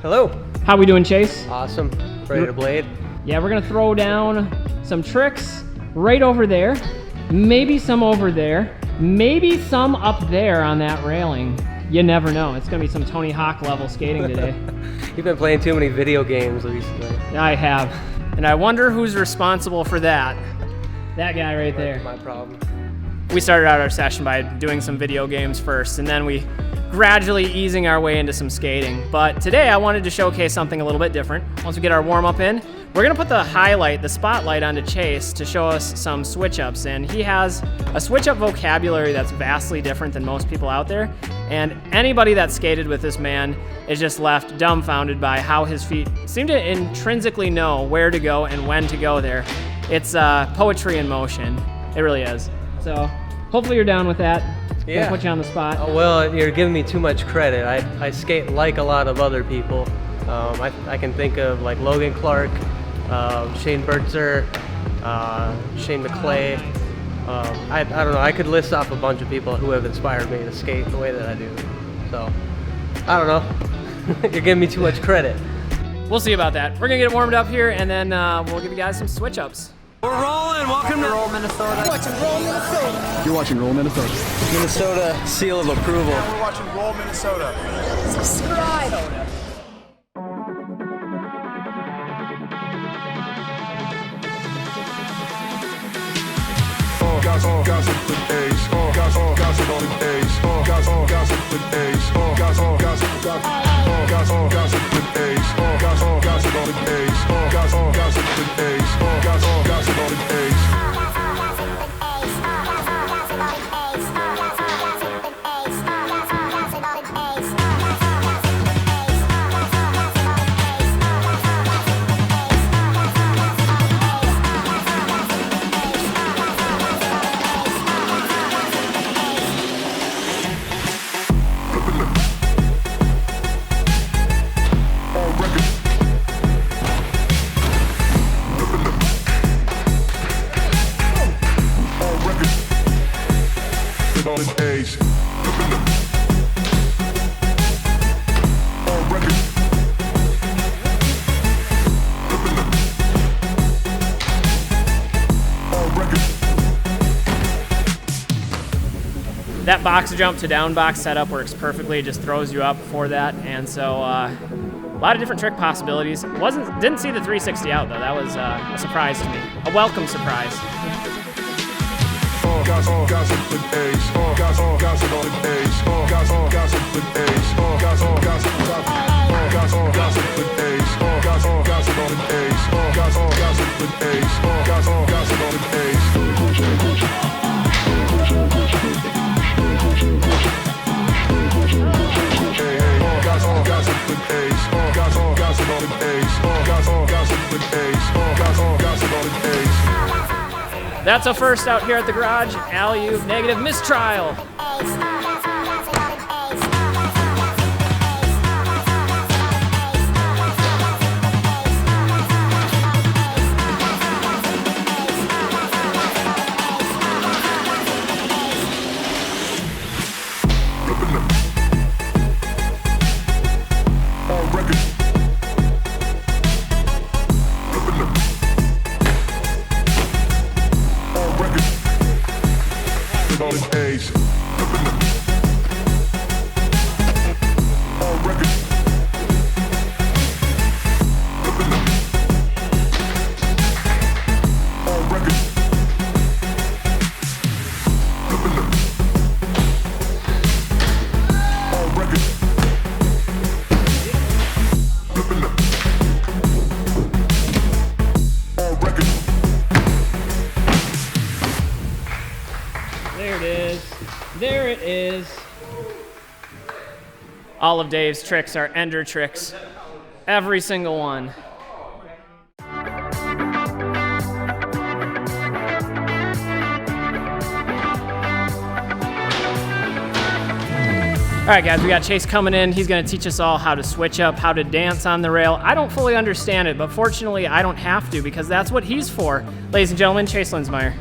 Hello. How we doing, Chase? Awesome. Ready to blade? Yeah, we're gonna throw down some tricks right over there, maybe some over there, maybe some up there on that railing. You never know. It's gonna be some Tony Hawk level skating today. You've been playing too many video games recently. I have. And I wonder who's responsible for that. That guy right there. My problem. We started out our session by doing some video games first, and then we gradually easing our way into some skating. But today I wanted to showcase something a little bit different. Once we get our warm-up in, we're gonna put the spotlight onto Chase to show us some switch-ups. And he has a switch-up vocabulary that's vastly different than most people out there. And anybody that skated with this man is just left dumbfounded by how his feet seem to intrinsically know where to go and when to go there. It's poetry in motion. It really is. So hopefully you're down with that. Yeah. Put you on the spot. Oh, well, you're giving me too much credit. I skate like a lot of other people. I can think of like Logan Clark, Shane Bertzer, Shane McClay. I don't know. I could list off a bunch of people who have inspired me to skate the way that I do. So I don't know. You're giving me too much credit. We'll see about that. We're gonna get it warmed up here, and then we'll give you guys some switch ups. We're rolling. Welcome to Roll, Minnesota. You're watching Roll, Minnesota. You're watching Roll, Minnesota. Minnesota seal of approval. We're watching Roll, Minnesota. Subscribe. Gossip with Ace. Gossip on the Ace. Gossip with Ace. Gossip with Ace. Gossip on the Ace. Gossip with Ace. Gossip on the Ace. That box jump to down box setup works perfectly. It just throws you up for that, and so a lot of different trick possibilities. Didn't see the 360 out though. That was a surprise to me, a welcome surprise. Gossip with Ace. Gossip on the Ace. Gossip with Ace. Gossip with Ace. Gossip on the Ace. Gossip with Ace. Gossip on the Ace. Gossip with Ace. Gossip on the Ace. Gossip with Ace. Gossip on the Ace. That's a first out here at the garage. Alley-oop, negative mistrial. There it is. All of Dave's tricks are ender tricks. Every single one. All right, guys, we got Chase coming in. He's gonna teach us all how to switch up, how to dance on the rail. I don't fully understand it, but fortunately I don't have to because that's what he's for. Ladies and gentlemen, Chase Linzmeyer.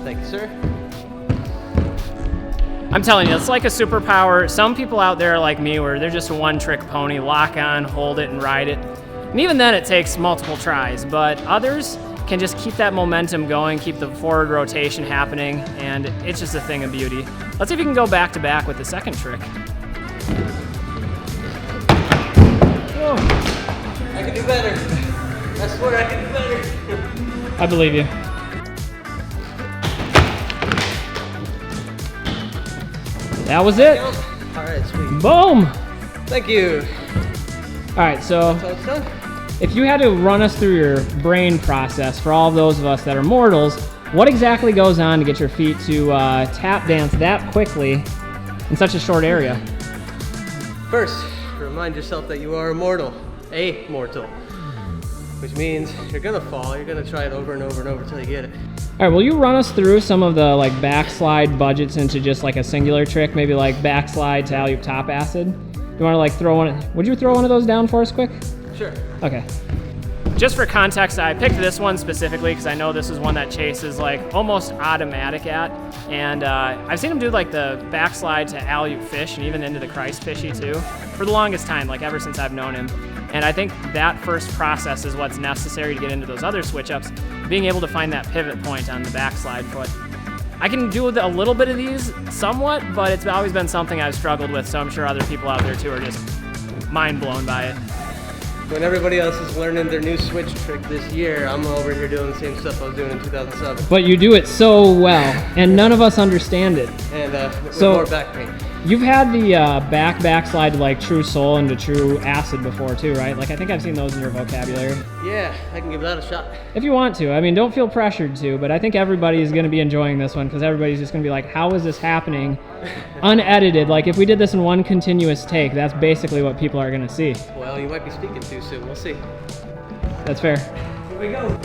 Thank you, sir. I'm telling you, it's like a superpower. Some people out there are like me where they're just a one-trick pony, lock on, hold it, and ride it. And even then it takes multiple tries, but others can just keep that momentum going, keep the forward rotation happening, and it's just a thing of beauty. Let's see if you can go back to back with the second trick. Whoa. I can do better. I swear I can do better. I believe you. That was it. All right, sweet. Boom. Thank you. All right, so So it's done. if you had to run us through your brain process for all of those of us that are mortals, what exactly goes on to get your feet to tap dance that quickly in such a short area? First, remind yourself that you are immortal, a mortal, which means you're gonna fall. You're gonna try it over and over and over until you get it. All right, will you run us through some of the like backslide budgets into just like a singular trick, maybe like backslide to alley-oop top acid? You want to like throw one? Would you throw one of those down for us quick? Sure. Okay. Just for context, I picked this one specifically because I know this is one that Chase is like almost automatic at, and I've seen him do like the backslide to alley-oop fish and even into the Christ fishy too for the longest time, like ever since I've known him. And I think that first process is what's necessary to get into those other switch-ups, being able to find that pivot point on the backslide foot. I can do a little bit of these somewhat, but it's always been something I've struggled with, so I'm sure other people out there too are just mind blown by it. When everybody else is learning their new switch trick this year, I'm over here doing the same stuff I was doing in 2007. But you do it so well, and none of us understand it. And with So- more back pain. You've had the backslide to like true soul and to true acid before too, right? Like I think I've seen those in your vocabulary. Yeah, I can give that a shot. If you want to, I mean, don't feel pressured to, but I think everybody is going to be enjoying this one because everybody's just going to be like, how is this happening? Unedited, like if we did this in one continuous take, that's basically what people are going to see. Well, you might be speaking too soon. We'll see. That's fair. Here we go.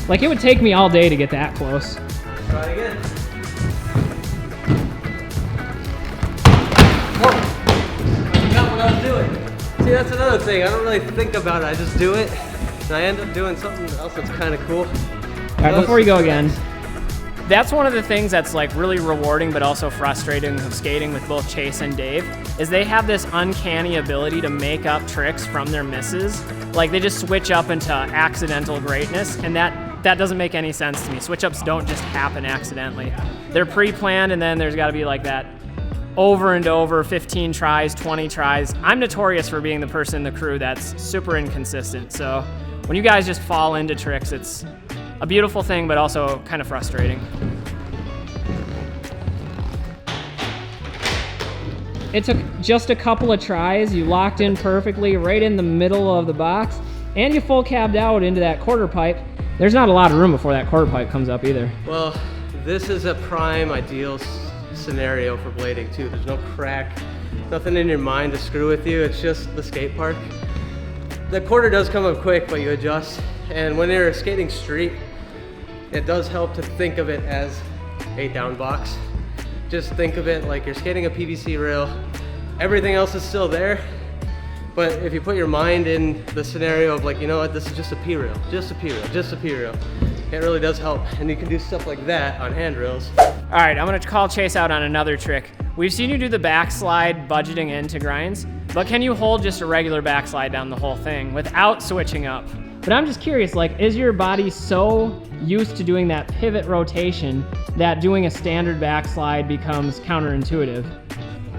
Like it would take me all day to get that close. Try it again. Whoa. I forgot what I was doing. See, that's another thing. I don't really think about it. I just do it, and I end up doing something else that's kind of cool. All right, before you go again, that's one of the things that's like really rewarding but also frustrating of skating with both Chase and Dave is they have this uncanny ability to make up tricks from their misses. Like they just switch up into accidental greatness, and that doesn't make any sense to me. Switch-ups don't just happen accidentally. They're pre-planned, and then there's got to be like that over and over, 15 tries, 20 tries. I'm notorious for being the person in the crew that's super inconsistent. So when you guys just fall into tricks, it's a beautiful thing, but also kind of frustrating. It took just a couple of tries. You locked in perfectly right in the middle of the box, and you full cabbed out into that quarter pipe. There's not a lot of room before that quarter pipe comes up either. Well, this is a prime ideal scenario for blading too. There's no crack, nothing in your mind to screw with you. It's just the skate park. The quarter does come up quick, but you adjust. And when you're skating street, it does help to think of it as a down box. Just think of it like you're skating a PVC rail. Everything else is still there. But if you put your mind in the scenario of like, you know what, this is just a P rail, just a P rail, just a P rail, it really does help. And you can do stuff like that on handrails. All right, I'm gonna call Chase out on another trick. We've seen you do the backslide budgeting into grinds, but can you hold just a regular backslide down the whole thing without switching up? But I'm just curious, like, is your body so used to doing that pivot rotation that doing a standard backslide becomes counterintuitive?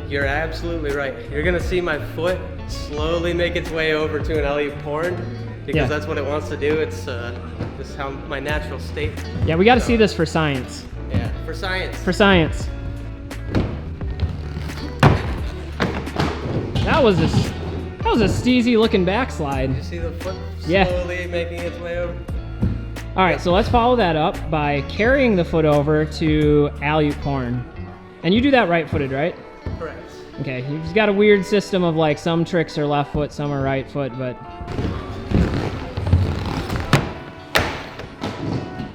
You're absolutely right. You're gonna see my foot slowly make its way over to an alley porn because that's what it wants to do. It's just how my natural state. Yeah, we gotta see this for science. Yeah, for science. For science. That was a steezy looking backslide. You see the foot slowly making its way over? All right, so let's follow that up by carrying the foot over to alley porn. And you do that right-footed, right? Correct. Okay, you've got a weird system of like some tricks are left foot, some are right foot, but...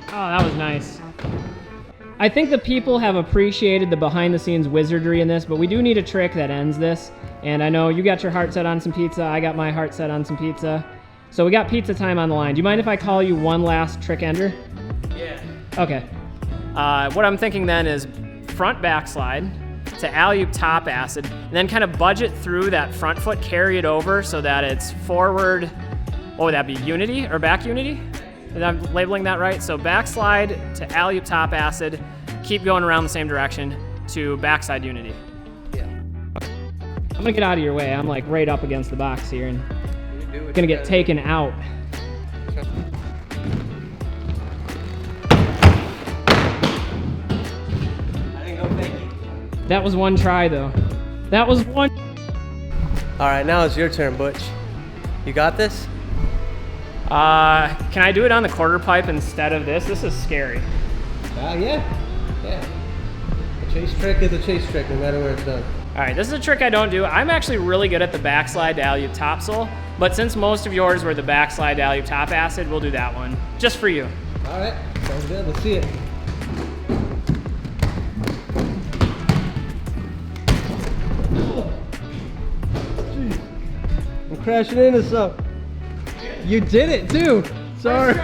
Oh, that was nice. I think the people have appreciated the behind-the-scenes wizardry in this, but we do need a trick that ends this. And I know you got your heart set on some pizza, I got my heart set on some pizza. So we got pizza time on the line. Do you mind if I call you one last trick ender? Yeah. Okay. What I'm thinking then is front backslide to alley-oop top acid, and then kind of budget through that front foot, carry it over so that it's forward, what would that be, unity or back unity? Is I'm labeling that right? So backslide to alley-oop top acid, keep going around the same direction to backside unity. Yeah. I'm gonna get out of your way. I'm like right up against the box here and gonna get taken out. I didn't go fakey. That was one try though. That was one. All right, now it's your turn, Butch. You got this? Can I do it on the quarter pipe instead of this? This is scary. Yeah. A chase trick is a chase trick, no matter where it's done. All right, this is a trick I don't do. I'm actually really good at the backslide to alley-oop topsoul, but since most of yours were the backslide to alley-oop top acid, we'll do that one, just for you. All right, sounds good. Let's see it. Jeez. I'm crashing into something. You did it too. Sorry.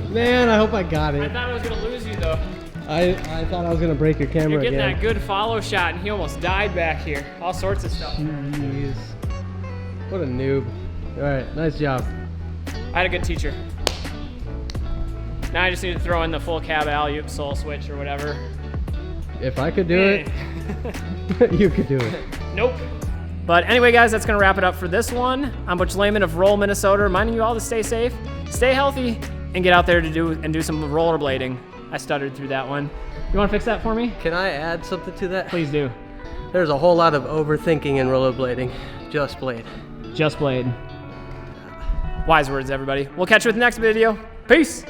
Man, I hope I got I it. thought I was gonna lose you though. I thought I was gonna break your camera You're getting again. that good follow shot and he almost died back here. All sorts of stuff. Jeez. What a noob. All right, nice job. I had a good teacher. Now I just need to throw in the full cab alley-oop soul switch or whatever. If I could do it, you could do it. Nope. But anyway, guys, that's gonna wrap it up for this one. I'm Butch Lehman of Roll, Minnesota, reminding you all to stay safe, stay healthy, and get out there to do some rollerblading. I stuttered through that one. You wanna fix that for me? Can I add something to that? Please do. There's a whole lot of overthinking in rollerblading. Just blade. Just blade. Wise words, everybody. We'll catch you with the next video. Peace.